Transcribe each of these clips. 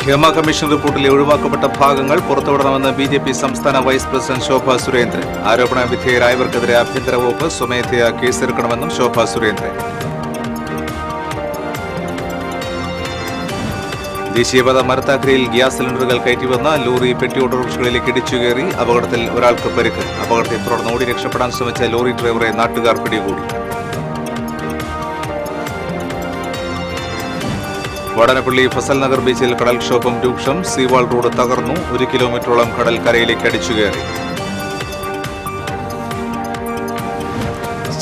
Hema commission റിപ്പോർട്ടിലെ ഒഴിവാക്കപ്പെട്ട ഭാഗങ്ങൾ പുറത്തുവിടണമെന്ന് BJP. സംസ്ഥാന വൈസ് പ്രസിഡന്റ് ശോഭ സുരേന്ദ്രൻ. ആരോപണ വിധേയരായവർക്കെതിരെ ആഭ്യന്തര വകുപ്പ് സ്വമേധയാ കേസെടുക്കണമെന്നും ശോഭ സുരേന്ദ്രൻ. ദേശീയപാത മരത്താക്കരയിൽ ഗ്യാസ് സിലിണ്ടറുകൾ കയറ്റിവന്ന ലോറി പെട്ടി ഓട്ടോറിക്ഷകളിലേക്ക് ഇടിച്ചുകയറി. അപകടത്തിൽ ഒരാൾക്ക് പരിക്ക്. അപകടത്തെ തുടർന്ന് ഓടി രക്ഷപ്പെടാൻ ശ്രമിച്ച ലോറി ഡ്രൈവറെ നാട്ടുകാർ പിടികൂടി. വടനപ്പള്ളി ഫസൽ നഗർ ബീച്ചിൽ കടൽക്ഷോഭം രൂക്ഷം. സീവാൾ റോഡ് തകർന്നു. 1 കിലോമീറ്ററോളം കടൽ കരയിലേക്ക് അടിച്ചുകയറി.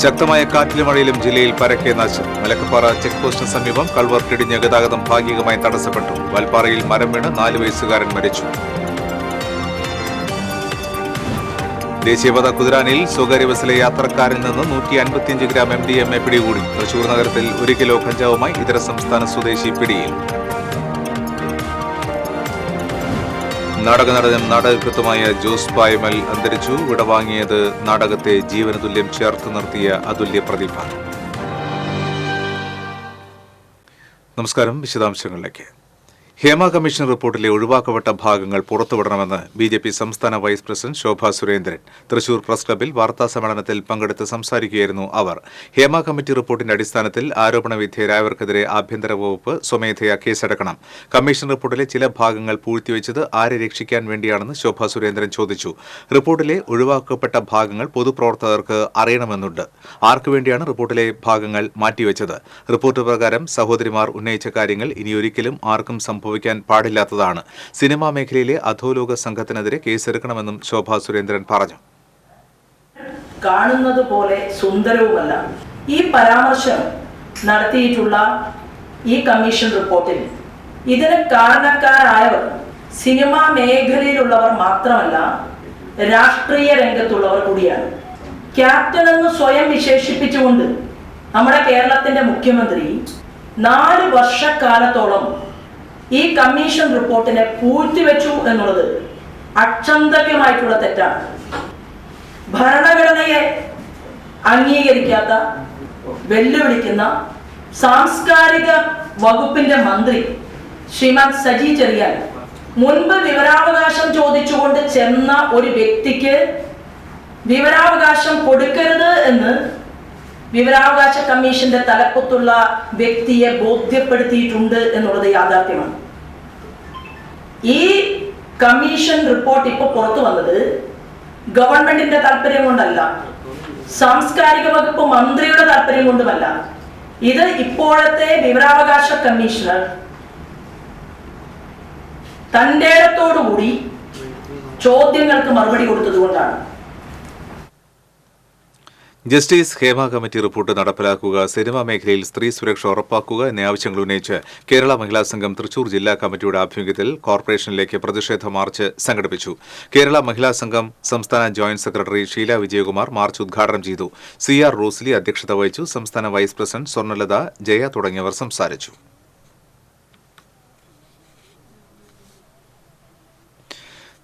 ശക്തമായ കാറ്റിലും മഴയിലും ജില്ലയിൽ പരക്കെ നാശം. മലക്കപ്പാറ ചെക്ക് പോസ്റ്റിന് സമീപം കൾവർട്ടിടിഞ്ഞ് ഗതാഗതം ഭാഗികമായി തടസ്സപ്പെട്ടു. വാൽപ്പാറയിൽ മരം വീണ് 4 വയസ്സുകാരൻ മരിച്ചു. ദേശീയപാത കുതിരാനിൽ സ്വകാര്യ ബസ്സിലെ യാത്രക്കാരിൽ നിന്ന് 155 ഗ്രാം MDMA പിടികൂടി. തൃശൂർ നഗരത്തിൽ 1 കിലോ കഞ്ചാവുമായി ഇതര സംസ്ഥാന സ്വദേശി പിടിയിൽ. നാടകനടനും നാടകകൃത്തുമായ ജോസ് പായമൽ അന്തരിച്ചു. വിടവാങ്ങിയത് നാടകത്തെ ജീവന തുല്യം ചേർത്ത് നിർത്തിയ അതുല്യ പ്രതിഭ. നമസ്കാരം. വിശദാംശങ്ങളിലേക്ക്. ഹേമ കമ്മീഷൻ റിപ്പോർട്ടിലെ ഒഴിവാക്കപ്പെട്ട ഭാഗങ്ങൾ പുറത്തുവിടണമെന്ന് ബി.ജെ.പി. സംസ്ഥാന വൈസ് പ്രസിഡന്റ് ശോഭ സുരേന്ദ്രൻ. തൃശൂർ പ്രസ് ക്ലബിൽ വാർത്താസമ്മേളനത്തിൽ പങ്കെടുത്ത് സംസാരിക്കുകയായിരുന്നു അവർ. ഹേമ കമ്മിറ്റി റിപ്പോർട്ടിന്റെ അടിസ്ഥാനത്തിൽ ആരോപണ വിധേയരായവർക്കെതിരെ ആഭ്യന്തര വകുപ്പ് സ്വമേധയാ കേസെടുക്കണം. കമ്മീഷൻ റിപ്പോർട്ടിലെ ചില ഭാഗങ്ങൾ പൂഴ്ത്തിവെച്ചത് ആരെ രക്ഷിക്കാൻ വേണ്ടിയാണെന്ന് ശോഭ സുരേന്ദ്രൻ ചോദിച്ചു. റിപ്പോർട്ടിലെ ഒഴിവാക്കപ്പെട്ട ഭാഗങ്ങൾ പൊതുപ്രവർത്തകർക്ക് അറിയണമെന്നുണ്ട്. ആർക്കുവേണ്ടിയാണ് റിപ്പോർട്ടിലെ ഭാഗങ്ങൾ മാറ്റിവെച്ചത്? റിപ്പോർട്ട് പ്രകാരം സഹോദരിമാർ ഉന്നയിച്ച കാര്യങ്ങൾ ഇനിയൊരിക്കലും ആർക്കും സംഭവിക്കാൻ പാടില്ലാത്തതാണ്. സിനിമാ മേഖലയിലെ അധോലോക സംഘത്തിനെതിരെ കേസെടുക്കണമെന്നും ശോഭ സുരേന്ദ്രൻ പറഞ്ഞു. കാണുന്നത് പോലെ സുന്ദരവുമല്ല. ഈ പരാമർശം നടത്തിയിട്ടുള്ള ഈ കമ്മീഷൻ റിപ്പോർട്ടിൽ ഇതിന് കാരണക്കാരായവർ സിനിമാ മേഖലയിലുള്ളവർ മാത്രമല്ല, രാഷ്ട്രീയ രംഗത്തുള്ളവർ കൂടിയാണ്. ക്യാപ്റ്റൻ എന്ന് സ്വയം വിശേഷിപ്പിച്ചുകൊണ്ട് നമ്മുടെ കേരളത്തിന്റെ മുഖ്യമന്ത്രി 4 വർഷക്കാലത്തോളം ഈ കമ്മീഷൻ റിപ്പോർട്ടിനെ പൂഴ്ത്തിവെച്ചു എന്നുള്ളത് അക്ഷന്തവ്യമായിട്ടുള്ള തെറ്റാണ്. ഭരണഘടനയെ അംഗീകരിക്കാത്ത, വെല്ലുവിളിക്കുന്ന സാംസ്കാരിക വകുപ്പിന്റെ മന്ത്രി ശ്രീമാൻ സജി ചെറിയാൻ മുൻപ് വിവരാവകാശം ചോദിച്ചുകൊണ്ട് ചെന്ന ഒരു വ്യക്തിക്ക് വിവരാവകാശം കൊടുക്കരുത് എന്ന് വിവരാവകാശ കമ്മീഷന്റെ തലപ്പത്തുള്ള വ്യക്തിയെ ബോധ്യപ്പെടുത്തിയിട്ടുണ്ട് എന്നുള്ളത് യാഥാർത്ഥ്യമാണ്. ഈ കമ്മീഷൻ റിപ്പോർട്ട് ഇപ്പോൾ പുറത്തു വന്നത് ഗവൺമെന്റിന്റെ താല്പര്യം കൊണ്ടല്ല, സാംസ്കാരിക വകുപ്പ് മന്ത്രിയുടെ താല്പര്യം കൊണ്ടുമല്ല. ഇത് ഇപ്പോഴത്തെ വിവരാവകാശ കമ്മീഷണർ തന്റെ ഇടത്തോടുകൂടി ചോദ്യങ്ങൾക്ക് മറുപടി കൊടുത്തതുകൊണ്ടാണ്. ജസ്റ്റിസ് ഹേമ കമ്മിറ്റി റിപ്പോർട്ട് നടപ്പിലാക്കുക, സിനിമാ മേഖലയിൽ സ്ത്രീ സുരക്ഷ ഉറപ്പാക്കുക എന്നീ ആവശ്യങ്ങൾ ഉന്നയിച്ച് കേരള മഹിളാ സംഘം തൃശൂർ ജില്ലാ കമ്മിറ്റിയുടെ ആഭിമുഖ്യത്തിൽ കോർപ്പറേഷനിലേക്ക് പ്രതിഷേധ മാർച്ച് സംഘടിപ്പിച്ചു. കേരള മഹിളാ സംഘം സംസ്ഥാന joint secretary Sheela Vijayakumar march ഉദ്ഘാടനം ചെയ്തു. CR റോസ്ലി അധ്യക്ഷത വഹിച്ചു. സംസ്ഥാന വൈസ് പ്രസിഡന്റ് സ്വർണ്ണലത, ജയ തുടങ്ങിയവർ സംസാരിച്ചു.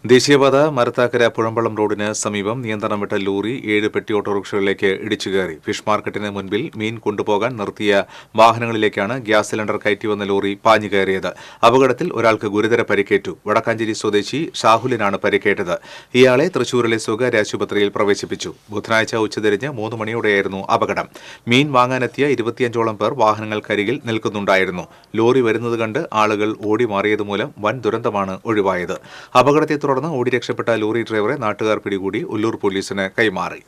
ദേശീയപാത മരത്താക്കര പുഴമ്പളം റോഡിന് സമീപം നിയന്ത്രണം വിട്ട ലോറി 7 പെട്ടി ഓട്ടോറിക്ഷകളിലേക്ക് ഇടിച്ചുകയറി. ഫിഷ് മാർക്കറ്റിന് മുൻപിൽ മീൻ കൊണ്ടുപോകാൻ നിർത്തിയ വാഹനങ്ങളിലേക്കാണ് ഗ്യാസ് സിലിണ്ടർ കയറ്റിവന്ന ലോറി പാഞ്ഞു കയറിയത്. അപകടത്തിൽ ഒരാൾക്ക് ഗുരുതര പരിക്കേറ്റു. വടക്കാഞ്ചേരി സ്വദേശി ഷാഹുലിനാണ് പരിക്കേറ്റത്. ഇയാളെ തൃശൂരിലെ സ്വകാര്യ ആശുപത്രിയിൽ പ്രവേശിപ്പിച്ചു. ബുധനാഴ്ച ഉച്ചതിരിഞ്ഞ് 3 മണിയോടെയായിരുന്നു അപകടം. മീൻ വാങ്ങാനെത്തിയ 25ഓളം പേർ വാഹനങ്ങൾക്കരികിൽ നിൽക്കുന്നുണ്ടായിരുന്നു. ലോറി വരുന്നത് കണ്ട് ആളുകൾ ഓടി മാറിയതുമൂലം വൻ ദുരന്തമാണ് ഒഴിവായത്. അപകടത്തെ തുടർന്ന് ഓടി രക്ഷപ്പെട്ട ലോറി ഡ്രൈവറെ നാട്ടുകാർ പിടികൂടി ഉള്ളൂർ പോലീസിന് കൈമാറി.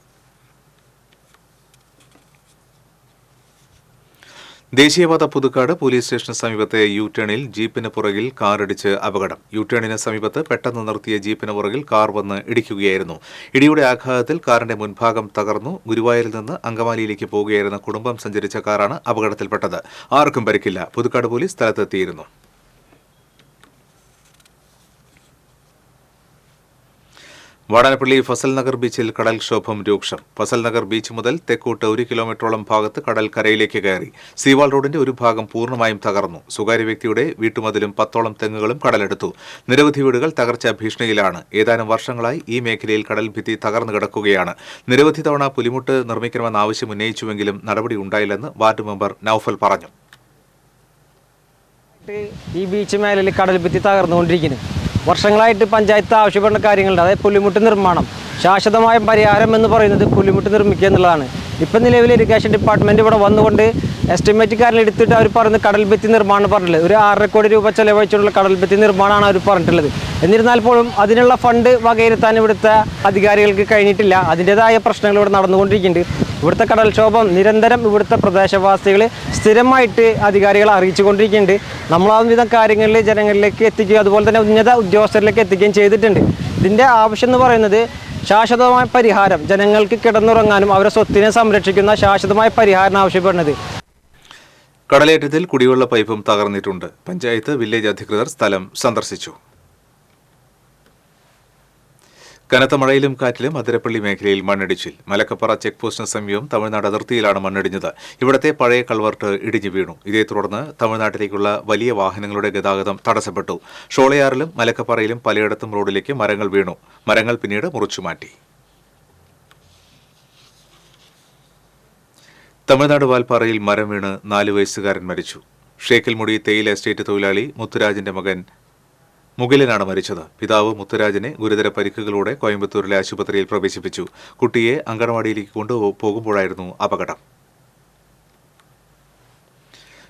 ദേശീയപാത പുതുക്കാട് പോലീസ് സ്റ്റേഷന് സമീപത്തെ യു-ടേണിൽ ജീപ്പിന് പുറകിൽ കാറിടിച്ച് അപകടം. യു-ടേണിന് സമീപത്ത് പെട്ടെന്ന് നിർത്തിയ ജീപ്പിന് പുറകിൽ കാർ വന്ന് ഇടിക്കുകയായിരുന്നു. ഇടിയുടെ ആഘാതത്തിൽ കാറിന്റെ മുൻഭാഗം തകർന്നു. ഗുരുവായൂരിൽ നിന്ന് അങ്കമാലിയിലേക്ക് പോകുകയായിരുന്ന കുടുംബം സഞ്ചരിച്ച കാറാണ് അപകടത്തിൽപ്പെട്ടത്. ആർക്കും പരിക്കില്ല. പുതുക്കാട് പോലീസ് സ്ഥലത്തെത്തിയിരുന്നു. വടനപ്പള്ളി ഫസൽ നഗർ ബീച്ചിൽ കടൽക്ഷോഭം രൂക്ഷം. ഫസൽ നഗർ ബീച്ച് മുതൽ തെക്കോട്ട് 1 കിലോമീറ്ററോളം ഭാഗത്ത് കടൽ കരയിലേക്ക് കയറി. സീവാൾ റോഡിന്റെ ഒരു ഭാഗം പൂർണ്ണമായും തകർന്നു. സ്വകാര്യ വ്യക്തിയുടെ വീട്ടുമതിലും 10ഓളം തെങ്ങുകളും കടലെടുത്തു. നിരവധി വീടുകൾ തകർച്ചാ ഭീഷണിയിലാണ്. ഏതാനും വർഷങ്ങളായി ഈ മേഖലയിൽ കടൽ ഭിത്തി തകർന്നു കിടക്കുകയാണ്. നിരവധി തവണ പുലിമുട്ട് നിർമ്മിക്കണമെന്ന ആവശ്യം ഉന്നയിച്ചുവെങ്കിലും നടപടി ഉണ്ടായില്ലെന്ന് വാർഡ് മെമ്പർ നൌഫൽ പറഞ്ഞു. ഈ ബീച്ച് മേഖലയിൽ കടൽഭിത്തി തകർന്നുകൊണ്ടിരിക്കുന്നു. വർഷങ്ങളായിട്ട് പഞ്ചായത്ത് ആവശ്യപ്പെടുന്ന കാര്യങ്ങളുണ്ട്. അതായത് പുലിമുട്ട് നിർമ്മാണം, ശാശ്വതമായ പരിഹാരം എന്ന് പറയുന്നത് പുലിമുട്ട് നിർമ്മിക്കുക എന്നുള്ളതാണ്. ഇപ്പം നിലവിൽ ഇറിഗേഷൻ ഡിപ്പാർട്ട്മെൻറ്റ് ഇവിടെ വന്നുകൊണ്ട് എസ്റ്റിമേറ്റുകാരിൽ എടുത്തിട്ട് അവർ പറയുന്നത് കടൽഭിത്തി നിർമ്മാണം പറഞ്ഞിട്ടുള്ളത് ഒരു 6.5 കോടി രൂപ ചെലവഴിച്ചുള്ള കടൽഭിത്തി നിർമ്മാണമാണ് അവർ പറഞ്ഞിട്ടുള്ളത്. എന്നിരുന്നാൽ പോലും അതിനുള്ള ഫണ്ട് വകയിരുത്താൻ ഇവിടുത്തെ അധികാരികൾക്ക് കഴിഞ്ഞിട്ടില്ല. അതിൻ്റേതായ പ്രശ്നങ്ങൾ ഇവിടെ നടന്നുകൊണ്ടിരിക്കുന്നുണ്ട്. ഇവിടുത്തെ കടൽക്ഷോഭം നിരന്തരം ഇവിടുത്തെ പ്രദേശവാസികൾ സ്ഥിരമായിട്ട് അധികാരികളെ അറിയിച്ചു കൊണ്ടിരിക്കുന്നുണ്ട്. നമ്മളാവിധം കാര്യങ്ങളിൽ ജനങ്ങളിലേക്ക് എത്തിക്കുകയും അതുപോലെ തന്നെ ഉന്നത ഉദ്യോഗസ്ഥരിലേക്ക് എത്തിക്കുകയും ചെയ്തിട്ടുണ്ട്. ഇതിൻ്റെ ആവശ്യം എന്ന് പറയുന്നത് ശാശ്വതമായ പരിഹാരം, ജനങ്ങൾക്ക് കിടന്നുറങ്ങാനും അവരുടെ സ്വത്തിനെ സംരക്ഷിക്കുന്ന ശാശ്വതമായ പരിഹാരം ആവശ്യപ്പെടുന്നത്. കടലേറ്റത്തിൽ കുടിവെള്ള പൈപ്പും തകർന്നിട്ടുണ്ട്. പഞ്ചായത്ത് വില്ലേജ് അധികൃതർ സ്ഥലം സന്ദർശിച്ചു. കനത്ത മഴയിലും കാറ്റിലും അതിരപ്പള്ളി മേഖലയിൽ മണ്ണിടിച്ചിൽ. മലക്കപ്പറ ചെക്ക് പോസ്റ്റിന് സമീപം തമിഴ്നാട് അതിർത്തിയിലാണ് മണ്ണിടിഞ്ഞത്. ഇവിടത്തെ പഴയ കൾവർട്ട് ഇടിഞ്ഞു വീണു. ഇതേ തുടർന്ന് തമിഴ്നാട്ടിലേക്കുള്ള വലിയ വാഹനങ്ങളുടെ ഗതാഗതം തടസ്സപ്പെട്ടു. ഷോളയാറിലും മലക്കപ്പറയിലും പലയിടത്തും റോഡിലേക്ക് മരങ്ങൾ വീണു. മരങ്ങൾ പിന്നീട് മുറിച്ചുമാറ്റി. തമിഴ്നാട് വാൽപ്പാറയിൽ മരം വീണ് 4 വയസ്സുകാരൻ മരിച്ചു. ഷേക്കിൽമുടി തേയില എസ്റ്റേറ്റ് തൊഴിലാളി മുത്തുരാജിന്റെ മകൻ മുകിലനാണ് മരിച്ചത്. പിതാവ് മുത്തുരാജിനെ ഗുരുതര പരിക്കുകളോടെ കോയമ്പത്തൂരിലെ ആശുപത്രിയിൽ പ്രവേശിപ്പിച്ചു. കുട്ടിയെ അങ്കണവാടിയിലേക്ക് കൊണ്ടുപോകുമ്പോഴായിരുന്നു അപകടം.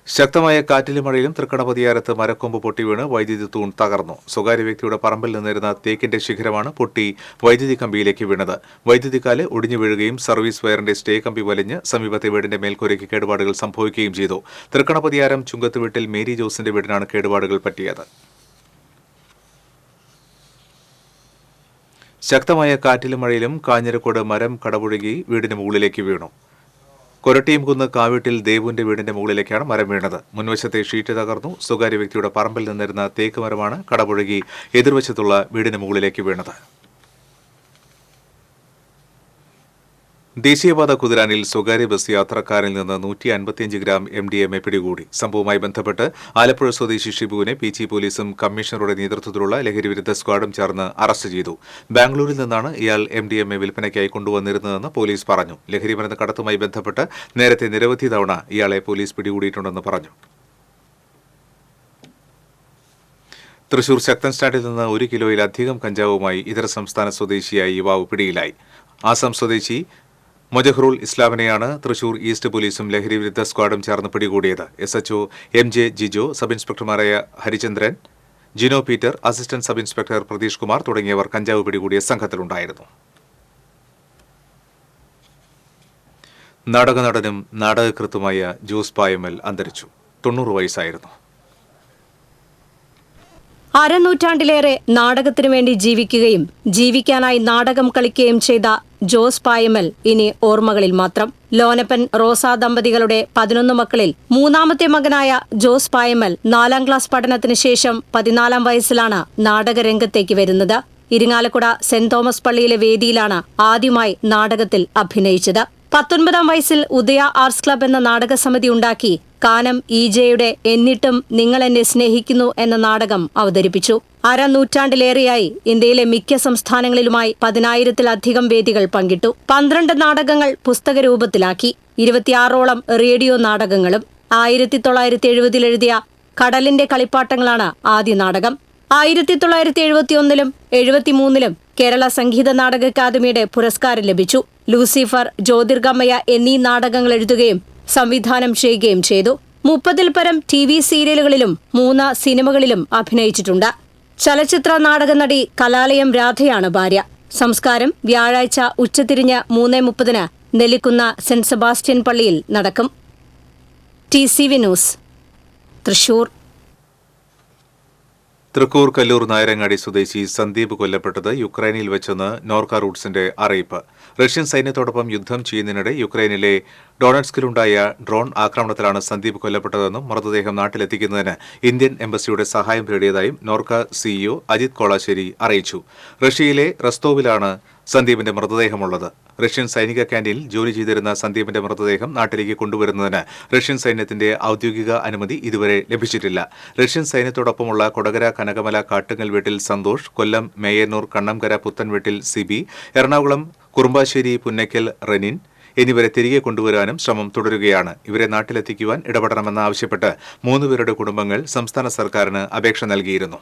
ശക്തമായ കാറ്റിലും മഴയിലും തൃക്കണപതിയാരത്ത് മരക്കൊമ്പ് പൊട്ടി വീണ് വൈദ്യുതി തൂൺ തകർന്നു. സ്വകാര്യ വ്യക്തിയുടെ പറമ്പിൽ നിന്നിരുന്ന തേക്കിന്റെ ശിഖരമാണ് പൊട്ടി വൈദ്യുതി കമ്പിയിലേക്ക് വീണത്. വൈദ്യുതിക്കാല് ഒടിഞ്ഞു വീഴുകയും സർവീസ് വയറിന്റെ സ്റ്റേ കമ്പി വലിഞ്ഞ് സമീപത്തെ വീടിന്റെ മേൽക്കൂരയ്ക്ക് കേടുപാടുകൾ സംഭവിക്കുകയും ചെയ്തു. തൃക്കണപതിയാരം ചുങ്കത്ത് വീട്ടിൽ മേരി ജോസിന്റെ വീടിനാണ് കേടുപാടുകൾ പറ്റിയത്. ശക്തമായ കാറ്റിലും മഴയിലും കാഞ്ഞിരക്കോട് മരം കടപുഴകി വീടിന് മുകളിലേക്ക് വീണു. കൊരട്ടിയംകുന്ന് കാവീട്ടിൽ ദേവുവിന്റെ വീടിന്റെ മുകളിലേക്കാണ് മരം വീണത്. മുൻവശത്തെ ഷീറ്റ് തകർന്നു. സ്വകാര്യ വ്യക്തിയുടെ പറമ്പിൽ നിന്നിരുന്ന തേക്ക് മരമാണ് കടപുഴകി എതിർവശത്തുള്ള വീടിന് മുകളിലേക്ക് വീണത്. ദേശീയപാത കുതിരാനിൽ സ്വകാര്യ ബസ് യാത്രക്കാരിൽ നിന്ന് 155 ഗ്രാം MDMA പിടികൂടി. സംഭവവുമായി ബന്ധപ്പെട്ട് ആലപ്പുഴ സ്വദേശി ഷിബുവിനെ PG പോലീസും കമ്മീഷണറുടെ നേതൃത്വത്തിലുള്ള ലഹരിവിരുദ്ധ സ്ക്വാഡും ചേർന്ന് അറസ്റ്റ് ചെയ്തു. ബാംഗ്ലൂരിൽ നിന്നാണ് ഇയാൾ MDMA വിൽപ്പനയ്ക്കായി കൊണ്ടുവന്നിരുന്നതെന്ന് പോലീസ് പറഞ്ഞു. ലഹരിമരുന്ന് കടത്തുമായി ബന്ധപ്പെട്ട് നേരത്തെ നിരവധി തവണ ഇയാളെ പോലീസ് പിടികൂടിയിട്ടുണ്ടെന്ന് പറഞ്ഞു. തൃശൂർ ശക്തൻ സ്റ്റാൻഡിൽ നിന്ന് 1 കിലോയിലധികം കഞ്ചാവുമായി ഇതര സംസ്ഥാന സ്വദേശിയായി യുവാവ് പിടിയിലായി. ആസാം സ്വദേശി മൊജഹ്റുൽ ഇസ്ലാമിനെയാണ് തൃശൂർ ഈസ്റ്റ് പോലീസും ലഹരിവിരുദ്ധ സ്ക്വാഡും ചേർന്ന് പിടികൂടിയത്. SHO MJ ജിജോ, സബ് ഇൻസ്പെക്ടർമാരായ Harichandran, Jino Peter, assistant sub inspector Pratheesh Kumar തുടങ്ങിയവർ കഞ്ചാവ് പിടികൂടിയ സംഘത്തിലുണ്ടായിരുന്നു. നാടകനടനും നാടകകൃത്തുമായ ജോസ് പായമൽ അന്തരിച്ചു. 90 വയസ്സായിരുന്നു. അരനൂറ്റാണ്ടിലേറെ നാടകത്തിനു വേണ്ടി ജീവിക്കുകയും ജീവിക്കാനായി നാടകം കളിക്കുകയും ചെയ്ത ജോസ് പായമൽ ഇനി ഓർമ്മകളിൽ മാത്രം. ലോനപ്പൻ റോസ ദമ്പതികളുടെ 11 മക്കളിൽ 3ാമത്തെ മകനായ ജോസ് പായമൽ 4ാം ക്ലാസ് പഠനത്തിന് ശേഷം 14ാം വയസ്സിലാണ് നാടകരംഗത്തേക്ക് വരുന്നത്. ഇരിങ്ങാലക്കുട സെന്റ് തോമസ് പള്ളിയിലെ വേദിയിലാണ് ആദ്യമായി നാടകത്തിൽ അഭിനയിച്ചത്. 19ാം വയസ്സിൽ ഉദയ ആർട്സ് ക്ലബ് എന്ന നാടകസമിതി ഉണ്ടാക്കി കാനം EJയുടെ എന്നിട്ടും നിങ്ങൾ എന്നെ സ്നേഹിക്കുന്നു എന്ന നാടകം അവതരിപ്പിച്ചു. അരനൂറ്റാണ്ടിലേറെയായി ഇന്ത്യയിലെ മിക്ക സംസ്ഥാനങ്ങളിലുമായി 10,000-ത്തിലധികം വേദികൾ പങ്കിട്ടു. 12 നാടകങ്ങൾ പുസ്തകരൂപത്തിലാക്കി. 26ഓളം റേഡിയോ നാടകങ്ങളും. 1970-ൽ എഴുതിയ കടലിന്റെ കളിപ്പാട്ടങ്ങളാണ് ആദ്യ നാടകം. 1971-ലും 73-ലും കേരള സംഗീത നാടക അക്കാദമിയുടെ പുരസ്കാരം ലഭിച്ചു. ലൂസിഫർ, ജ്യോതിർഗമയ എന്നീ നാടകങ്ങൾ എഴുതുകയും സംവിധാനം ചെയ്യുകയും ചെയ്തു. 30-ൽ പരം TV സീരിയലുകളിലും 3 സിനിമകളിലും അഭിനയിച്ചിട്ടുണ്ട്. ചലച്ചിത്ര നാടക നടി കലാലയം രാധയാണ് ഭാര്യ. സംസ്കാരം വ്യാഴാഴ്ച ഉച്ചതിരിഞ്ഞ് 3:30-ന് നെല്ലിക്കുന്ന സെന്റ് സെബാസ്റ്റ്യൻ പള്ളിയിൽ നടക്കും. TCV news, Thrissur. തൃക്കൂർ കല്ലൂർ നായരങ്ങാടി സ്വദേശി സന്ദീപ് കൊല്ലപ്പെട്ടത് യുക്രൈനിൽ വെച്ചെന്ന് നോർക്ക റൂട്ട്സിന്റെ അറിയിപ്പ്. റഷ്യൻ സൈന്യത്തോടൊപ്പം യുദ്ധം ചെയ്യുന്നതിനിടെ യുക്രൈനിലെ ഡൊണറ്റ്സ്കിലുണ്ടായ ഡ്രോൺ ആക്രമണത്തിലാണ് സന്ദീപ് കൊല്ലപ്പെട്ടതെന്നും മൃതദേഹം നാട്ടിലെത്തിക്കുന്നതിന് ഇന്ത്യൻ എംബസിയുടെ സഹായം തേടിയതായും നോർക്ക CEO അജിത് കോളാശ്ശേരി അറിയിച്ചു. റഷ്യയിലെ റസ്തോവിലാണ് സന്ദീപിന്റെ മൃതദേഹമുള്ളത്. റഷ്യൻ സൈനിക ക്യാന്റീനിൽ ജോലി ചെയ്തിരുന്ന സന്ദീപിന്റെ മൃതദേഹം നാട്ടിലേക്ക് കൊണ്ടുവരുന്നതിന് റഷ്യൻ സൈന്യത്തിന്റെ ഔദ്യോഗിക അനുമതി ഇതുവരെ ലഭിച്ചിട്ടില്ല. റഷ്യൻ സൈന്യത്തോടൊപ്പമുള്ള കൊടകര കനകമല കാട്ടുങ്ങൽ വീട്ടിൽ സന്തോഷ്, കൊല്ലം മേയന്നൂർ കണ്ണംകര പുത്തൻവീട്ടിൽ സിബി, എറണാകുളം കുറുമ്പാശ്ശേരി പുന്നയ്ക്കൽ റെനിൻ, എന്നിവരെ തിരികെ കൊണ്ടുവരാനും ശ്രമം തുടരുകയാണ്. ഇവരെ നാട്ടിലെത്തിക്കുവാൻ ഇടപെടണമെന്നാവശ്യപ്പെട്ട് 3 പേരുടെ കുടുംബങ്ങൾ സംസ്ഥാന സർക്കാരിന് അപേക്ഷ നൽകിയിരുന്നു.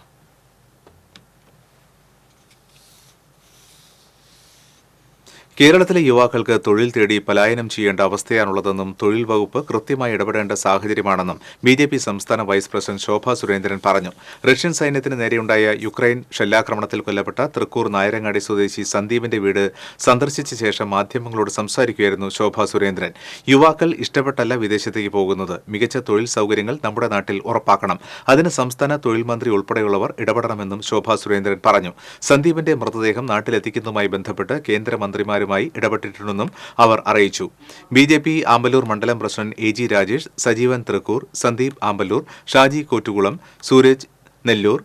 കേരളത്തിലെ യുവാക്കൾക്ക് തൊഴിൽ തേടി പലായനം ചെയ്യേണ്ട അവസ്ഥയാണുള്ളതെന്നും തൊഴിൽ വകുപ്പ് കൃത്യമായി ഇടപെടേണ്ട സാഹചര്യമാണെന്നും ബിജെപി സംസ്ഥാന വൈസ് പ്രസിഡന്റ് ശോഭാ സുരേന്ദ്രൻ പറഞ്ഞു. റഷ്യൻ സൈന്യത്തിന് നേരെയുണ്ടായ യുക്രൈൻ ഷെല്ലാക്രമണത്തിൽ കൊല്ലപ്പെട്ട തൃക്കൂർ നായരങ്ങാടി സ്വദേശി സന്ദീപിന്റെ വീട് സന്ദർശിച്ച ശേഷം മാധ്യമങ്ങളോട് സംസാരിക്കുകയായിരുന്നു ശോഭാ സുരേന്ദ്രൻ. യുവാക്കൾ ഇഷ്ടപ്പെട്ടല്ല വിദേശത്തേക്ക് പോകുന്നത്. മികച്ച തൊഴിൽ സൌകര്യങ്ങൾ നമ്മുടെ നാട്ടിൽ ഉറപ്പാക്കണം. അതിന് സംസ്ഥാന തൊഴിൽ മന്ത്രി ഉൾപ്പെടെയുള്ളവർ ഇടപെടണമെന്നും ശോഭാ സുരേന്ദ്രൻ പറഞ്ഞു. സന്ദീപിന്റെ മൃതദേഹം നാട്ടിലെത്തിക്കുന്നതുമായി ബന്ധപ്പെട്ട് കേന്ദ്രമന്ത്രിമാരും ഇടപെട്ടിട്ടുണ്ടെന്നും അവർ അറിയിച്ചു. ബിജെപി ആമ്പല്ലൂർ മണ്ഡലം പ്രസിഡന്റ് എ.ജി. രാജേഷ്, സജീവൻ തൃക്കൂർ, സന്ദീപ് ആമ്പല്ലൂർ, ഷാജി കോറ്റുകുളം, സൂരജ് നെല്ലൂർ,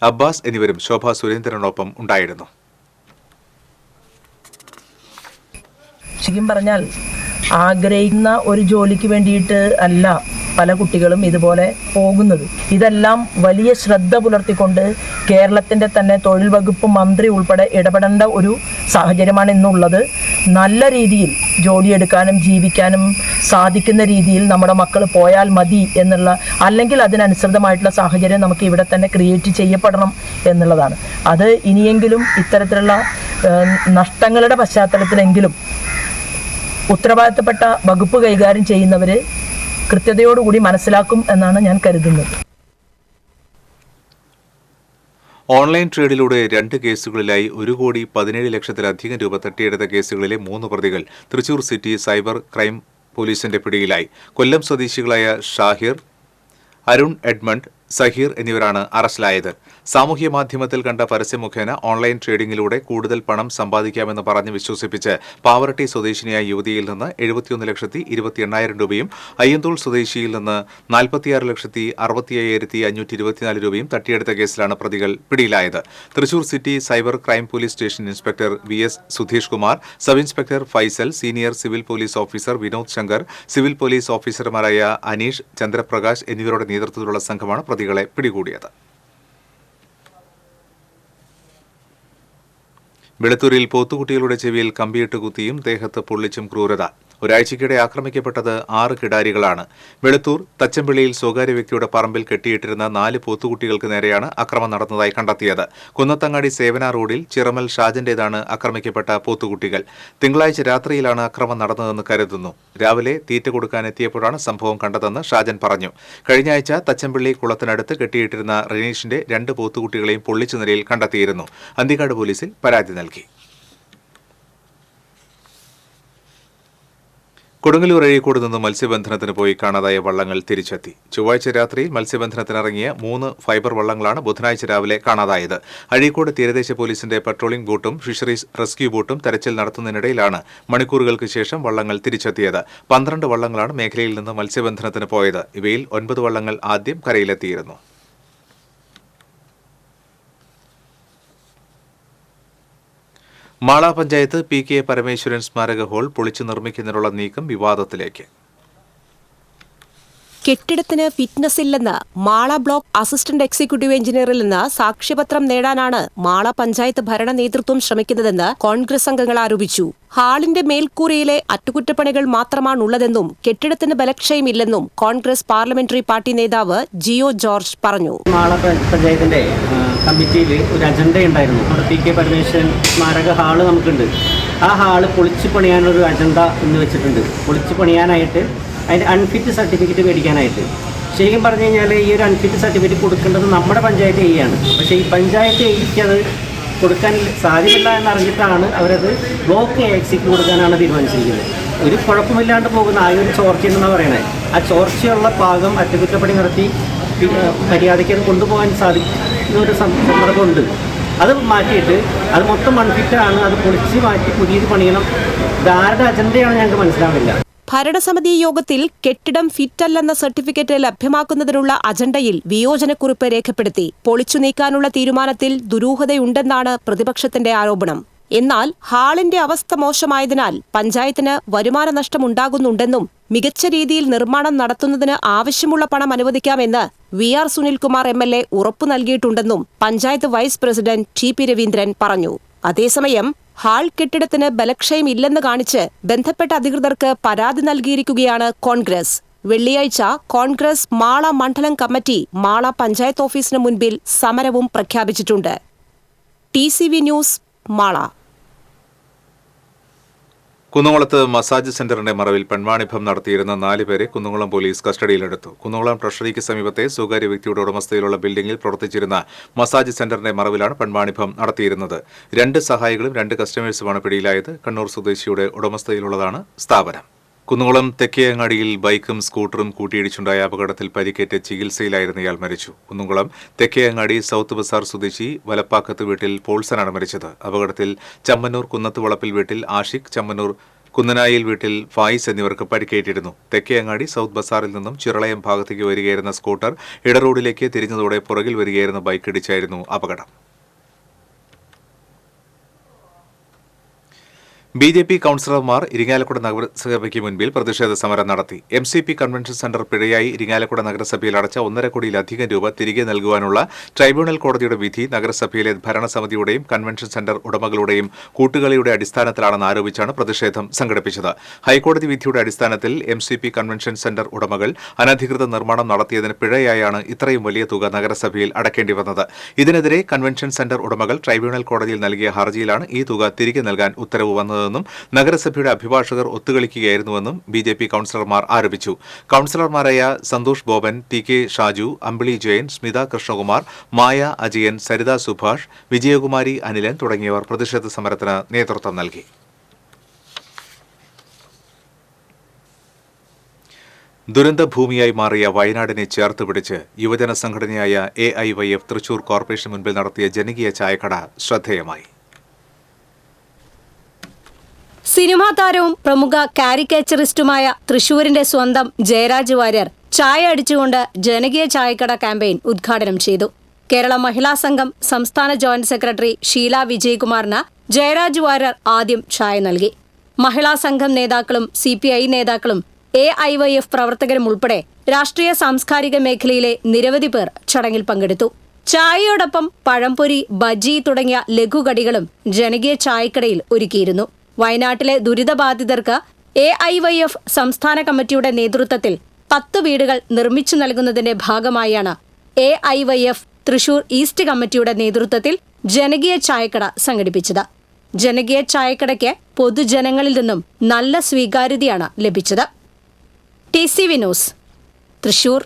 അബ്ബാസ് എന്നിവരും ശോഭാ സുരേന്ദ്രനൊപ്പം ഉണ്ടായിരുന്നു. ശരിക്കും പറഞ്ഞാൽ ആഗ്രഹിക്കുന്ന ഒരു ജോലിക്ക് വേണ്ടിയിട്ട് അല്ല പല കുട്ടികളും ഇതുപോലെ പോകുന്നത്. ഇതെല്ലാം വലിയ ശ്രദ്ധ പുലർത്തിക്കൊണ്ട് കേരളത്തിൻ്റെ തന്നെ തൊഴിൽ വകുപ്പ് മന്ത്രി ഉൾപ്പെടെ ഇടപെടേണ്ട ഒരു സാഹചര്യമാണ് ഇന്നുള്ളത്. നല്ല രീതിയിൽ ജോലിയെടുക്കാനും ജീവിക്കാനും സാധിക്കുന്ന രീതിയിൽ നമ്മുടെ മക്കൾ പോയാൽ മതി എന്നുള്ള, അല്ലെങ്കിൽ അതിനനുസൃതമായിട്ടുള്ള സാഹചര്യം നമുക്ക് ഇവിടെ തന്നെ ക്രിയേറ്റ് ചെയ്യപ്പെടണം എന്നുള്ളതാണ്. അത് ഇനിയെങ്കിലും ഇത്തരത്തിലുള്ള നഷ്ടങ്ങളുടെ പശ്ചാത്തലത്തിലെങ്കിലും ഉത്തരവാദിത്തപ്പെട്ട വകുപ്പ് കൈകാര്യം ചെയ്യുന്നവർ കൃത്യതയോടുകൂടി മനസ്സിലാക്കും എന്നാണ് ഞാൻ കരുതുന്നത്. ഓൺലൈൻ ട്രേഡിലൂടെ 2 കേസുകളിലായി 1,17,00,000-ലധികം രൂപ തട്ടിയെടുത്ത കേസുകളിലെ 3 പ്രതികൾ തൃശൂർ സിറ്റി സൈബർ ക്രൈം പോലീസിന്റെ പിടിയിലായി. കൊല്ലം സ്വദേശികളായ ഷാഹിർ, അരുൺ എഡ്മണ്ട്, സഹീർ എന്നിവരാണ് അറസ്റ്റിലായത്. സാമൂഹ്യ മാധ്യമത്തിൽ കണ്ട പരസ്യമുഖേന ഓൺലൈൻ ട്രേഡിംഗിലൂടെ കൂടുതൽ പണം സമ്പാദിക്കാമെന്ന് പറഞ്ഞ് വിശ്വസിപ്പിച്ച് പാവറട്ടി സ്വദേശിനിയായ യുവതിയിൽ നിന്ന് 71,28,000 രൂപയും അയ്യന്തോൾ സ്വദേശിയിൽ നിന്ന് 46,65,524 രൂപയും തട്ടിയെടുത്ത കേസിലാണ് പ്രതികൾ പിടിയിലായത്. Thrissur city cyber crime police station inspector VS Sudheesh Kumar, sub inspector Faisal, senior civil police officer Vinod Shankar, civil police ഓഫീസർമാരായ അനീഷ്, ചന്ദ്രപ്രകാശ് എന്നിവരുടെ നേതൃത്വത്തിലുള്ള സംഘമാണ് പ്രതികളെ പിടികൂടിയത്. വെളുത്തൂരിൽ പോത്തുകുട്ടികളുടെ ചെവിയിൽ കമ്പിയിട്ട് കുത്തിയും ദേഹത്ത് പൊള്ളിച്ചും ക്രൂരത. ഒരാഴ്ചയ്ക്കിടെ ആക്രമിക്കപ്പെട്ടത് 6 കിടാരികളാണ്. വെളുത്തൂർ തച്ചമ്പിള്ളിയിൽ സ്വകാര്യ വ്യക്തിയുടെ പറമ്പിൽ കെട്ടിയിട്ടിരുന്ന 4 പോത്തുകുട്ടികൾക്ക് നേരെയാണ് അക്രമം നടന്നതായി കണ്ടെത്തിയത്. കുന്നത്തങ്ങാടി സേവന റോഡിൽ ചിറമൽ ഷാജന്റേതാണ് ആക്രമിക്കപ്പെട്ട പോത്തുകുട്ടികൾ. തിങ്കളാഴ്ച രാത്രിയിലാണ് അക്രമം നടന്നതെന്ന് കരുതുന്നു. രാവിലെ തീറ്റ കൊടുക്കാനെത്തിയപ്പോഴാണ് സംഭവം കണ്ടതെന്ന് ഷാജൻ പറഞ്ഞു. കഴിഞ്ഞ ആഴ്ച തച്ചമ്പിള്ളി കുളത്തിനടുത്ത് കെട്ടിയിട്ടിരുന്ന റനീഷിന്റെ 2 പോത്തുകുട്ടികളെയും പൊള്ളിച്ച നിലയിൽ കണ്ടെത്തിയിരുന്നു. അന്തിക്കാട് പോലീസിൽ പരാതി നൽകി. കൊടുങ്ങല്ലൂർ അഴീക്കോട് നിന്ന് മത്സ്യബന്ധനത്തിന് പോയി കാണാതായ വള്ളങ്ങൾ തിരിച്ചെത്തി. ചൊവ്വാഴ്ച രാത്രിയിൽ മത്സ്യബന്ധനത്തിനിറങ്ങിയ 3 ഫൈബർ വള്ളങ്ങളാണ് ബുധനാഴ്ച രാവിലെ കാണാതായത്. അഴീക്കോട് തീരദേശ പോലീസിന്റെ പട്രോളിംഗ് ബോട്ടും ഫിഷറീസ് റെസ്ക്യൂ ബോട്ടും തെരച്ചിൽ നടത്തുന്നതിനിടയിലാണ് മണിക്കൂറുകൾക്ക് ശേഷം വള്ളങ്ങൾ തിരിച്ചെത്തിയത്. 12 വള്ളങ്ങളാണ് മേഖലയിൽ നിന്ന് മത്സ്യബന്ധനത്തിന് പോയത്. ഇവയിൽ 9 വള്ളങ്ങൾ ആദ്യം കരയിലെത്തിയിരുന്നു. മാള പഞ്ചായത്ത് PK പരമേശ്വരൻ സ്മാരക ഹാൾ പൊളിച്ചു നിർമ്മിക്കുന്നതിനുള്ള നീക്കം വിവാദത്തിലേക്ക്. കെട്ടിടത്തിന് ഫിറ്റ്നസ് ഇല്ലെന്ന് മാള ബ്ലോക്ക് അസിസ്റ്റന്റ് എക്സിക്യൂട്ടീവ് എഞ്ചിനീയറിൽ നിന്ന് സാക്ഷ്യപത്രം നേടാനാണ് മാള പഞ്ചായത്ത് ഭരണ നേതൃത്വം ശ്രമിക്കുന്നതെന്ന് കോൺഗ്രസ് അംഗങ്ങൾ ആരോപിച്ചു. ഹാളിന്റെ മേൽക്കൂരയിലെ അറ്റകുറ്റപ്പണികൾ മാത്രമാണുള്ളതെന്നും കെട്ടിടത്തിന് ബലക്ഷയമില്ലെന്നും കോൺഗ്രസ് പാർലമെന്ററി പാർട്ടി നേതാവ് ജിയോ ജോർജ് പറഞ്ഞു. മാള പഞ്ചായത്തിന്റെ കമ്മിറ്റിയിൽ ഒരു അജണ്ട ഉണ്ടായിരുന്നു. PK പരമേശ്വരൻ സ്മാരക ഹാള് നമുക്കുണ്ട്. ആ ഹാള് പൊളിച്ചു പണിയാനൊരു അജണ്ട ഇന്ന് വെച്ചിട്ടുണ്ട്. പൊളിച്ചു പണിയാനായിട്ട് അതിൻ്റെ അൺഫിറ്റ് സർട്ടിഫിക്കറ്റ് മേടിക്കാനായിട്ട്. ശരിക്കും പറഞ്ഞു കഴിഞ്ഞാൽ ഈ ഒരു അൺഫിറ്റ് സർട്ടിഫിക്കറ്റ് കൊടുക്കേണ്ടത് നമ്മുടെ പഞ്ചായത്ത് ആണ്. പക്ഷേ ഈ പഞ്ചായത്ത് അത് കൊടുക്കാൻ സാധ്യമല്ല എന്നറിഞ്ഞിട്ടാണ് അവരത് ബ്ലോക്ക് എക്സിക്ക് കൊടുക്കാനാണ് തീരുമാനിച്ചിരിക്കുന്നത്. ഒരു കുഴപ്പമില്ലാണ്ട് പോകുന്ന ആ ഒരു ചോർച്ചയെന്നാണ് പറയുന്നത്. ആ ചോർച്ചയുള്ള ഭാഗം അറ്റകുറ്റപ്പണി നടത്തി മര്യാദയ്ക്ക് അത് കൊണ്ടുപോകാൻ സാധിക്കുന്ന ഒരു സന്ദർഭമുണ്ട്. അത് മാറ്റിയിട്ട് അത് മൊത്തം അൺഫിറ്റാണ്, അത് പൊളിച്ച് മാറ്റി പുതിയത് പണിയണം. ഇതാരുടെ അജണ്ടയാണ് ഞങ്ങൾക്ക് മനസ്സിലാവില്ല. ഭരണസമിതി യോഗത്തിൽ കെട്ടിടം ഫിറ്റല്ലെന്ന സർട്ടിഫിക്കറ്റ് ലഭ്യമാക്കുന്നതിനുള്ള അജണ്ടയിൽ വിയോജനക്കുറിപ്പ് രേഖപ്പെടുത്തി. പൊളിച്ചു നീക്കാനുള്ള തീരുമാനത്തിൽ ദുരൂഹതയുണ്ടെന്നാണ് പ്രതിപക്ഷത്തിന്റെ ആരോപണം. എന്നാൽ ഹാളിന്റെ അവസ്ഥ മോശമായതിനാൽ പഞ്ചായത്തിന് വരുമാന നഷ്ടമുണ്ടാകുന്നുണ്ടെന്നും മികച്ച രീതിയിൽ നിർമ്മാണം നടത്തുന്നതിന് ആവശ്യമുള്ള പണം അനുവദിക്കാമെന്ന് VR സുനിൽകുമാർ MLA ഉറപ്പു നൽകിയിട്ടുണ്ടെന്നും panchayat vice president TP Raveendran പറഞ്ഞു. അതേസമയം ഹാൾ കെട്ടിടത്തിന് ബലക്ഷയം ഇല്ലെന്ന് കാണിച്ച് ബന്ധപ്പെട്ട അധികൃതർക്ക് പരാതി നൽകിയിരിക്കുകയാണ് കോൺഗ്രസ്. വെള്ളിയാഴ്ച കോൺഗ്രസ് മാള മണ്ഡലം കമ്മിറ്റി മാള പഞ്ചായത്ത് ഓഫീസിന് മുൻപിൽ സമരവും പ്രഖ്യാപിച്ചിട്ടുണ്ട്. TCV news, Mala. കുന്നംകുളത്ത് മസാജ് സെന്ററിന്റെ മറവിൽ പെൺവാണിഭം നടത്തിയിരുന്ന 4 പേരെ കുന്നംകുളം പോലീസ് കസ്റ്റഡിയിലെടുത്തു. കുന്നംകുളം ട്രഷറിക്ക് സമീപത്തെ സ്വകാര്യ വ്യക്തിയുടെ ഉടമസ്ഥതയിലുള്ള ബിൽഡിംഗിൽ പ്രവർത്തിച്ചിരുന്ന മസാജ് സെന്ററിന്റെ മറവിലാണ് പെൺവാണിഭം നടത്തിയിരുന്നത്. 2 സഹായികളും 2 കസ്റ്റമേഴ്സുമാണ് പിടിയിലായത്. കണ്ണൂർ സ്വദേശിയുടെ ഉടമസ്ഥതയിലുള്ളതാണ് സ്ഥാപനം. കുന്നംകുളം തെക്കേയങ്ങാടിയിൽ ബൈക്കും സ്കൂട്ടറും കൂട്ടിയിടിച്ചുണ്ടായ അപകടത്തിൽ പരിക്കേറ്റ് ചികിത്സയിലായിരുന്ന ഇയാൾ മരിച്ചു. കുന്നംകുളം തെക്കേയങ്ങാടി സൗത്ത് ബസാർ സ്വദേശി വലപ്പാക്കത്ത് വീട്ടിൽ പോൾസനാണ് മരിച്ചത്. അപകടത്തിൽ ചമ്മന്നൂർ കുന്നത്തുവളപ്പിൽ വീട്ടിൽ ആഷിഖ്, ചമ്മന്നൂർ കുന്നനായിൽ വീട്ടിൽ ഫായിസ് എന്നിവർക്ക് പരിക്കേറ്റിരുന്നു. തെക്കേയങ്ങാടി സൗത്ത് ബസാറിൽ നിന്നും ചിറളയം ഭാഗത്തേക്ക് വരികയായിരുന്ന സ്കൂട്ടർ ഇടറോഡിലേക്ക് തിരിഞ്ഞതോടെ പുറകിൽ വരികയായിരുന്ന ബൈക്ക് ഇടിച്ചായിരുന്നു അപകടം. BJP കൌൺസിലർമാർ ഇരിങ്ങാലക്കുട നഗരസഭയ്ക്ക് മുൻപിൽ പ്രതിഷേധ സമരം നടത്തി. MCP കൺവെൻഷൻ സെന്റർ പിഴയായി ഇരിങ്ങാലക്കുട നഗരസഭയിൽ അടച്ച 1.5 കോടിയിലധികം രൂപ തിരികെ നൽകുവാനുള്ള ട്രൈബ്യൂണൽ കോടതിയുടെ വിധി നഗരസഭയിലെ ഭരണസമിതിയുടെയും കൺവെൻഷൻ സെന്റർ ഉടമകളുടെയും കൂട്ടുകളിയുടെ അടിസ്ഥാനത്തിലാണെന്ന് ആരോപിച്ചാണ് പ്രതിഷേധം സംഘടിപ്പിച്ചത്. ഹൈക്കോടതി വിധിയുടെ അടിസ്ഥാനത്തിൽ MCP കൺവെൻഷൻ സെന്റർ ഉടമകൾ അനധികൃത നിർമ്മാണം നടത്തിയതിന് പിഴയായാണ് ഇത്രയും വലിയ തുക നഗരസഭയിൽ അടക്കേണ്ടി വന്നത്. ഇതിനെതിരെ കൺവെൻഷൻ സെന്റർ ഉടമകൾ ട്രൈബ്യൂണൽ കോടതിയിൽ നൽകിയ ഹർജിയിലാണ് ഈ തുക തിരികെ നൽകാൻ ഉത്തരവ് വന്നത് ും നഗരസഭയുടെ അഭിഭാഷകർ ഒത്തുകളിക്കുകയായിരുന്നുവെന്നും BJP കൌൺസിലർമാർ ആരോപിച്ചു. കൌൺസിലർമാരായ സന്തോഷ് ബോബൻ, TK ഷാജു, അമ്പിളി ജയൻ, സ്മിത കൃഷ്ണകുമാർ, മായ അജയൻ, സരിത സുഭാഷ്, വിജയകുമാരി അനിലൻ തുടങ്ങിയവർ പ്രതിഷേധ സമരത്തിന് നേതൃത്വം നൽകി. ദുരന്തഭൂമിയായി മാറിയ വയനാടിനെ ചേർത്ത് പിടിച്ച് യുവജന സംഘടനയായ AIYF തൃശൂർ കോർപ്പറേഷൻ മുൻപിൽ നടത്തിയ ജനകീയ ചായക്കട ശ്രദ്ധേയമായി. സിനിമാ താരവും പ്രമുഖ കാരിക്കേച്ചറിസ്റ്റുമായ തൃശൂരിന്റെ സ്വന്തം ജയരാജ് വാര്യർ ചായ അടിച്ചുകൊണ്ട് ജനകീയ ചായക്കട ക്യാമ്പയിൻ ഉദ്ഘാടനം ചെയ്തു. കേരള മഹിളാ സംഘം സംസ്ഥാന ജോയിന്റ് സെക്രട്ടറി ഷീല വിജയകുമാറിന് ജയരാജ് വാര്യർ ആദ്യം ചായ നൽകി. മഹിളാ സംഘം നേതാക്കളും CPI നേതാക്കളും AIYF പ്രവർത്തകരും ഉൾപ്പെടെ രാഷ്ട്രീയ സാംസ്കാരിക മേഖലയിലെ നിരവധി പേർ ചടങ്ങിൽ പങ്കെടുത്തു. ചായയോടൊപ്പം പഴംപൊരി, ബജി തുടങ്ങിയ ലഘുകടികളും ജനകീയ ചായക്കടയിൽ ഒരുക്കിയിരുന്നു. വയനാട്ടിലെ ദുരിതബാധിതർക്ക് AIYF സംസ്ഥാന കമ്മിറ്റിയുടെ നേതൃത്വത്തിൽ 10 വീടുകൾ നിർമ്മിച്ചു നൽകുന്നതിന്റെ ഭാഗമായാണ് AIYF തൃശൂർ ഈസ്റ്റ് കമ്മിറ്റിയുടെ നേതൃത്വത്തിൽ ജനകീയ ചായക്കട സംഘടിപ്പിച്ചത്. ജനകീയ ചായക്കടയ്ക്ക് പൊതുജനങ്ങളിൽ നിന്നും നല്ല സ്വീകാര്യതയാണ് ലഭിച്ചത്. TCV news, Thrissur.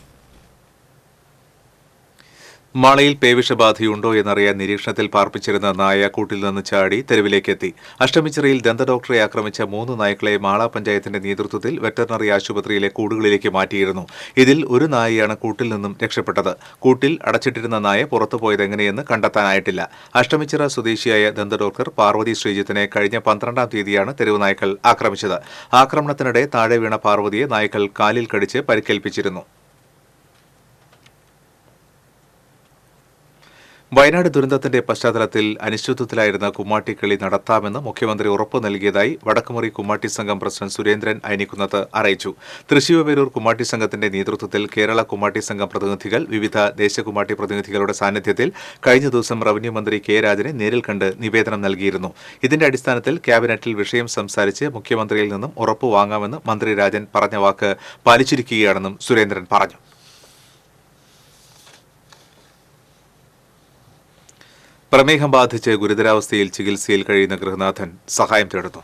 മാളയിൽ പേവിഷബാധയുണ്ടോ എന്നറിയാൻ നിരീക്ഷണത്തിൽ പാർപ്പിച്ചിരുന്ന നായ കൂട്ടിൽ നിന്ന് ചാടി തെരുവിലേക്കെത്തി. അഷ്ടമിച്ചിറയിൽ ദന്തഡോക്ടറെ ആക്രമിച്ച 3 നായ്ക്കളെ മാള പഞ്ചായത്തിന്റെ നേതൃത്വത്തിൽ വെറ്ററിനറി ആശുപത്രിയിലെ കൂടുകളിലേക്ക് മാറ്റിയിരുന്നു. ഇതിൽ ഒരു നായയാണ് കൂട്ടിൽ നിന്നും രക്ഷപ്പെട്ടത്. കൂട്ടിൽ അടച്ചിട്ടിരുന്ന നായ പുറത്തുപോയതെങ്ങനെയെന്ന് കണ്ടെത്താനായിട്ടില്ല. അഷ്ടമിച്ചിറ സ്വദേശിയായ ദന്തഡോക്ടർ പാർവതി ശ്രീജിത്തിനെ കഴിഞ്ഞ 12-ാം തീയതിയാണ് തെരുവ് നായ്ക്കൾ ആക്രമിച്ചത്. ആക്രമണത്തിനിടെ താഴെ വീണ പാർവതിയെ നായ്ക്കൾ കാലിൽ കടിച്ച് പരിക്കേൽപ്പിച്ചിരുന്നു. വയനാട് ദുരന്തത്തിന്റെ പശ്ചാത്തലത്തിൽ അനിശ്ചിതത്വത്തിലായിരുന്ന കുമ്മാട്ടിക്കളി നടത്താമെന്ന് മുഖ്യമന്ത്രി ഉറപ്പു നൽകിയതായി വടക്കുമുറി കുമ്മാട്ടി സംഘം പ്രസിഡന്റ് സുരേന്ദ്രൻ അയനിക്കുന്നത്ത് അറിയിച്ചു. തൃശ്ശിവപേരൂർ കുമ്മാട്ടി സംഘത്തിന്റെ നേതൃത്വത്തിൽ കേരള കുമ്മാട്ടി സംഘം പ്രതിനിധികൾ വിവിധ ദേശകുമ്മാട്ടി പ്രതിനിധികളുടെ സാന്നിധ്യത്തിൽ കഴിഞ്ഞ ദിവസം റവന്യൂ മന്ത്രി K. രാജനെ നേരിൽ കണ്ട് നിവേദനം നൽകിയിരുന്നു. ഇതിന്റെ അടിസ്ഥാനത്തിൽ ക്യാബിനറ്റിൽ വിഷയം സംസാരിച്ച് മുഖ്യമന്ത്രിയിൽ നിന്നും ഉറപ്പു വാങ്ങാമെന്ന് മന്ത്രി രാജൻ പറഞ്ഞ വാക്ക് പാലിച്ചിരിക്കുകയാണെന്നും സുരേന്ദ്രൻ പറഞ്ഞു. പ്രമേഹം ബാധിച്ച് ഗുരുതരാവസ്ഥയിൽ ചികിത്സയിൽ കഴിയുന്ന ഗൃഹനാഥൻ സഹായം തേടുന്നു.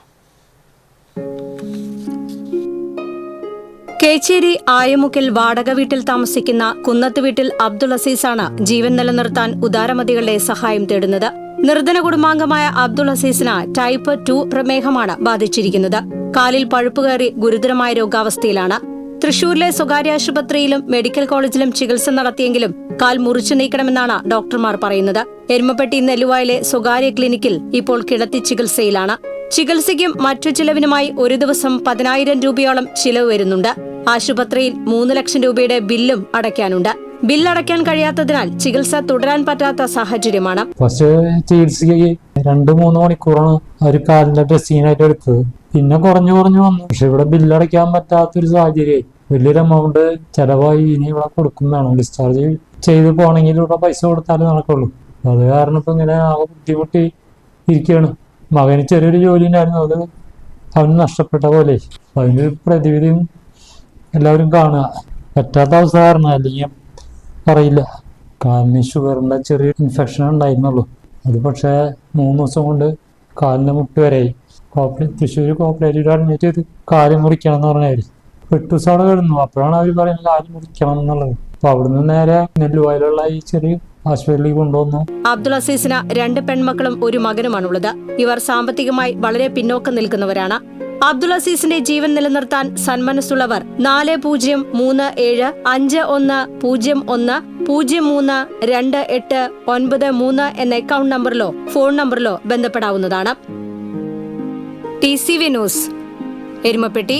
കേച്ചേരി ആയമുക്കിൽ വാടക വീട്ടിൽ താമസിക്കുന്ന കുന്നത്ത് വീട്ടിൽ അബ്ദുൾ അസീസാണ് ജീവൻ നിലനിർത്താൻ ഉദാരമതികളുടെ സഹായം തേടുന്നത്. നിർധന കുടുംബാംഗമായ അബ്ദുൾ അസീസിന് ടൈപ്പ് 2 പ്രമേഹമാണ് ബാധിച്ചിരിക്കുന്നത്. കാലിൽ പഴുപ്പ് കയറി ഗുരുതരമായ രോഗാവസ്ഥയിലാണ്. തൃശൂരിലെ സ്വകാര്യ ആശുപത്രിയിലും മെഡിക്കൽ കോളേജിലും ചികിത്സ നടത്തിയെങ്കിലും കാൽ മുറിച്ചു നീക്കണമെന്നാണ് ഡോക്ടർമാർ പറയുന്നത്. എരുമപ്പെട്ടി നെല്ലുവായിലെ സ്വകാര്യ ക്ലിനിക്കിൽ ഇപ്പോൾ കിടത്തി ചികിത്സയിലാണ്. ചികിത്സയ്ക്കും മറ്റു ചിലവിനുമായി ഒരു ദിവസം 10,000 രൂപയോളം ചിലവ് വരുന്നുണ്ട്. ആശുപത്രിയിൽ 3 ലക്ഷം രൂപയുടെ ബില്ലും അടയ്ക്കാനുണ്ട്. ബില്ലടയ്ക്കാൻ കഴിയാത്തതിനാൽ ചികിത്സ തുടരാൻ പറ്റാത്ത സാഹചര്യമാണ്. ഫസ്റ്റ് ചികിത്സയ്ക്ക് 2-3 മണിക്കൂറാണ് ഒരു കാലിന്റെ ഡ്രസ്സിനായിട്ട് എടുത്തത്. പിന്നെ കുറഞ്ഞു വന്നു. പക്ഷെ ഇവിടെ ബില്ലടയ്ക്കാൻ പറ്റാത്തൊരു സാഹചര്യമായി. വലിയൊരു എമൗണ്ട് ചെലവായി. ഇനി ഇവിടെ കൊടുക്കും വേണം. ഡിസ്ചാർജ് ചെയ്ത് പോകണമെങ്കിൽ ഇവിടെ പൈസ കൊടുത്താലേ നടക്കുള്ളൂ. അത് കാരണം ഇപ്പൊ ഇങ്ങനെ ആകെ ബുദ്ധിമുട്ടി ഇരിക്കുകയാണ്. മകന് ചെറിയൊരു ജോലി ഉണ്ടായിരുന്നു, അത് അവന് നഷ്ടപ്പെട്ട പോലെ. അതിൻ്റെ ഒരു പ്രതിവിധിയും എല്ലാവരും കാണുക. പറ്റാത്ത അവസ്ഥ കാരണം, അല്ലെങ്കിൽ പറയില്ല. കാലിന് ഷുഗറിൻ്റെ ചെറിയ ഇൻഫെക്ഷൻ ഉണ്ടായിരുന്നുള്ളൂ. അത് പക്ഷേ 3 ദിവസം കൊണ്ട് കാലിന് മുട്ട് വരെയായി. തൃശ്ശൂർ കോപ്പറേറ്റീവ് അഡ്മിറ്റ് ചെയ്ത് കാല് മുറിക്കണം എന്ന് പറഞ്ഞാൽ 8 ദിവസം അവിടെ കിടന്നു. അപ്പോഴാണ് അവർ പറയുന്നത് കാല് മുറിക്കണം എന്നുള്ളത്. അപ്പോൾ അവിടുന്ന് നേരെ നെല്ലുവായിലുള്ള ഈ ചെറിയ ആശുപത്രിയിലേക്ക് കൊണ്ടുവന്നു. അബ്ദുൾ അസീസിന് 2 പെൺമക്കളും 1 മകനുമാണുള്ളത്. ഇവർ സാമ്പത്തികമായി വളരെ പിന്നോക്കം നിൽക്കുന്നവരാണ്. അബ്ദുൾ അസീസിന്റെ ജീവൻ നിലനിർത്താൻ സന്മനസ്സുള്ളവർ 403151032893 എന്ന അക്കൗണ്ട് നമ്പറിലോ ഫോൺ നമ്പറിലോ ബന്ധപ്പെടാവുന്നതാണ്. TCV news, Erumapetty.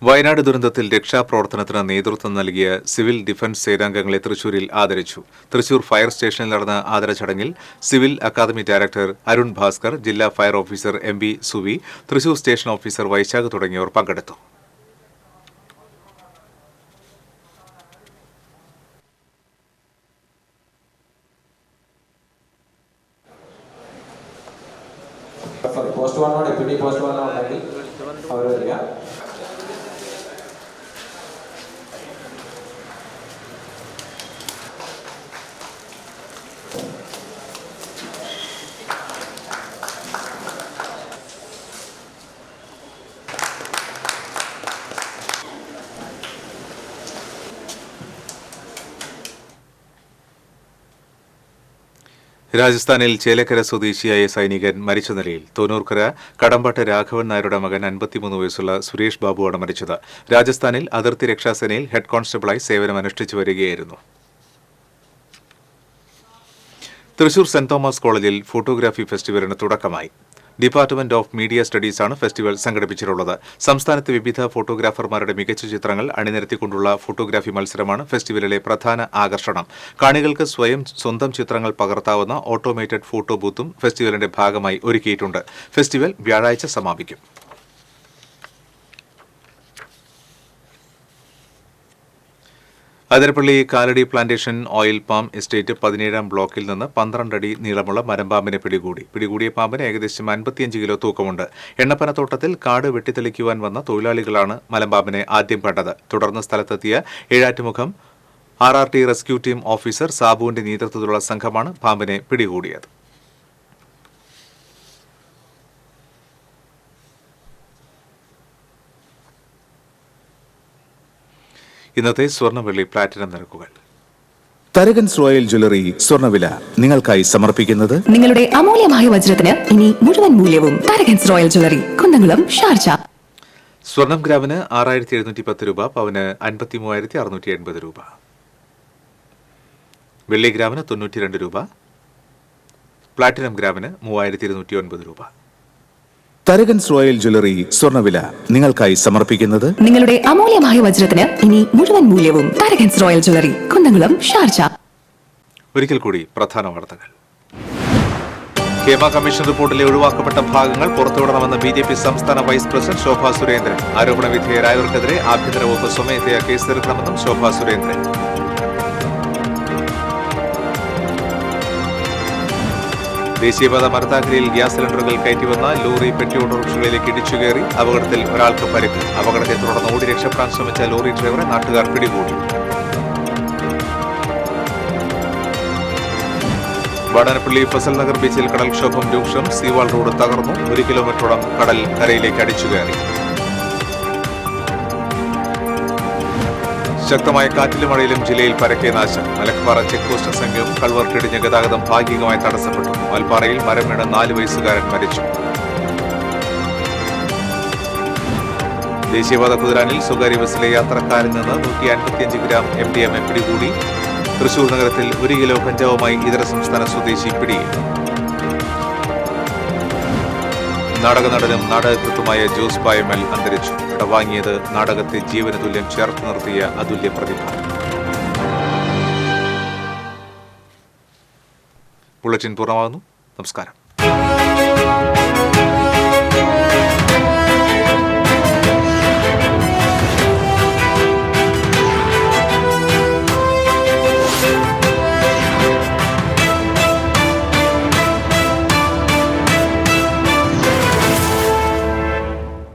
വയനാട് ദുരന്തത്തിൽ രക്ഷാപ്രവർത്തനത്തിന് നേതൃത്വം നൽകിയ സിവിൽ ഡിഫൻസ് സേനാംഗങ്ങളെ തൃശൂരിൽ ആദരിച്ചു. തൃശൂർ ഫയർ സ്റ്റേഷനിൽ നടന്ന ആദര ചടങ്ങിൽ civil academy director Arun Bhaskar, ജില്ലാ fire officer MB Suvi, Thrissur station officer Vaishakh തുടങ്ങിയവർ പങ്കെടുത്തു. പോസ്റ്റ് വണ്ണോ ഡെപ്യൂട്ടി പോസ്റ്റ് വണ്ണോ ഉണ്ടെങ്കിൽ അവർ വരിക. രാജസ്ഥാനിൽ ചേലക്കര സ്വദേശിയായ സൈനികൻ മരിച്ച നിലയിൽ. തോന്നൂർക്കര കടമ്പാട്ട് രാഘവൻ നായരുടെ മകൻ 53 വയസ്സുള്ള സുരേഷ് ബാബുവാണ് മരിച്ചത്. രാജസ്ഥാനിൽ അതിർത്തി രക്ഷാസേനയിൽ ഹെഡ് കോൺസ്റ്റബിളായി സേവനമനുഷ്ഠിച്ചു വരികയായിരുന്നു. തൃശൂർ സെന്റ് തോമസ് കോളേജിൽ ഫോട്ടോഗ്രാഫി ഫെസ്റ്റിവലിന് തുടക്കമായി. ഡിപ്പാർട്ട്മെന്റ് ഓഫ് മീഡിയ സ്റ്റഡീസാണ് ഫെസ്റ്റിവൽ സംഘടിപ്പിച്ചിട്ടുള്ളത്. സംസ്ഥാനത്തെ വിവിധ ഫോട്ടോഗ്രാഫർമാരുടെ മികച്ച ചിത്രങ്ങൾ അണിനിരത്തിക്കൊണ്ടുള്ള ഫോട്ടോഗ്രാഫി മത്സരമാണ് ഫെസ്റ്റിവലിലെ പ്രധാന ആകർഷണം. കാണികൾക്ക് സ്വന്തം ചിത്രങ്ങൾ പകർത്താവുന്ന ഓട്ടോമേറ്റഡ് ഫോട്ടോ ബൂത്തും ഫെസ്റ്റിവലിന്റെ ഭാഗമായി ഒരുക്കിയിട്ടുണ്ട്. ഫെസ്റ്റിവൽ വ്യാഴാഴ്ച സമാപിക്കും. Athirappilly Kalady plantation oil palm estate 17-ാം ബ്ലോക്കിൽ നിന്ന് 12 അടി നീളമുള്ള മരമ്പാമ്പിനെ പിടികൂടിയ പാമ്പിന് ഏകദേശം 55 കിലോ തൂക്കമുണ്ട്. എണ്ണപ്പനത്തോട്ടത്തിൽ കാട് വെട്ടിത്തെളിക്കുവാൻ വന്ന തൊഴിലാളികളാണ് മലമ്പാമ്പിനെ ആദ്യം കണ്ടത്. തുടർന്ന് സ്ഥലത്തെത്തിയ Ezhattumukham RRT rescue team officer സാബുവിന്റെ നേതൃത്വത്തിലുള്ള സംഘമാണ് പാമ്പിനെ പിടികൂടിയത്. ഇന്നത്തെ സ്വർണ്ണ-വെള്ളി പ്ലാറ്റിനം നിരക്കുകൾ. തരകൻസ് റോയൽ ജ്വല്ലറി സ്വർണ്ണവില നിങ്ങൾക്കായി സമർപ്പിക്കുന്നത് നിങ്ങളുടെ അമൂല്യമായ വജ്രത്തിന് ഇനി മുഴുവൻ മൂല്യവും Tharakans royal jewellery, Kunnamkulam, Sharjah. സ്വർണം ഗ്രാമിന് 6710 രൂപ, പവന് 53,680 രൂപ. വെള്ളി ഗ്രാമിന് 92 രൂപ, പ്ലാറ്റിനം ഗ്രാമിന് 3209 രൂപ. തരകൻസ് റോയൽ ജ്വല്ലറി സ്വർണ്ണവില നിങ്ങൾക്കായി സമർപ്പിക്കുന്നത് നിങ്ങളുടെ അമൂല്യമായ വജ്രത്തിന് ഇനി മുഴുവൻ മൂല്യവും Tharakans royal jewellery, Kunnamkulam, Sharjah. ഒരിക്കൽ കൂടി പ്രധാന വാർത്തകൾ. ഹേമ കമ്മീഷൻ റിപ്പോർട്ടിലെ ഒഴിവാക്കപ്പെട്ട ഭാഗങ്ങൾ പുറത്തുവിടണമെന്ന് BJP സംസ്ഥാന വൈസ് പ്രസിഡന്റ് ശോഭാ സുരേന്ദ്രൻ. ആരോപണ വിധേയരായവർക്കെതിരെ ആഭ്യന്തര വകുപ്പ് സ്വമേധയാ കേസെടുക്കണമെന്നും ശോഭാ സുരേന്ദ്രൻ. ദേശീയപാത മരത്താക്കരയിൽ ഗ്യാസ് സിലിണ്ടറുകൾ കയറ്റിവന്ന ലോറി പെട്രോൾ ഓട്ടോറിക്ഷകളിലേക്ക് ഇടിച്ചുകയറി. അപകടത്തിൽ ഒരാൾക്ക് പരിക്ക്. അപകടത്തെ തുടർന്ന് ഓടി രക്ഷപ്പെടാൻ ശ്രമിച്ച ലോറി ഡ്രൈവറെ നാട്ടുകാർ പിടികൂടി. വാടാനപ്പള്ളി ഫസൽ നഗർ ബീച്ചിൽ കടൽക്ഷോഭം രൂക്ഷം. സീവാൾ റോഡ് തകർന്നു. 1 കിലോമീറ്ററോളം കടൽ കരയിലേക്ക് അടിച്ചുകയറി. ശക്തമായ കാറ്റിലും മഴയിലും ജില്ലയിൽ പരക്കെ നാശം. മലക്കപ്പാറ ചെക്ക് പോസ്റ്റ് സമീപം കൾവർട്ടിടിഞ്ഞ് ഗതാഗതം ഭാഗികമായി തടസ്സപ്പെട്ടു. വാൽപ്പാറയിൽ മരം വീണ് 4 വയസ്സുകാരൻ മരിച്ചു. ദേശീയപാത കുതിരാനിൽ സ്വകാര്യ ബസ്സിലെ യാത്രക്കാരിൽ നിന്ന് 155 ഗ്രാം MDMA പിടികൂടി. തൃശൂർ നഗരത്തിൽ 1 കിലോ കഞ്ചാവുമായി ഇതര സംസ്ഥാന സ്വദേശി പിടിയിൽ. നാടകനടനും നാടകകൃത്തുമായ ജോസ് പായമൽ അന്തരിച്ചു. വാങ്ങിയത് നാടകത്തെ ജീവന തുല്യം ചേർത്ത് നിർത്തിയ അതുല്യ പ്രതിഭ. ബുള്ളറ്റിൻ പൂർണ്ണമാകുന്നു. നമസ്കാരം.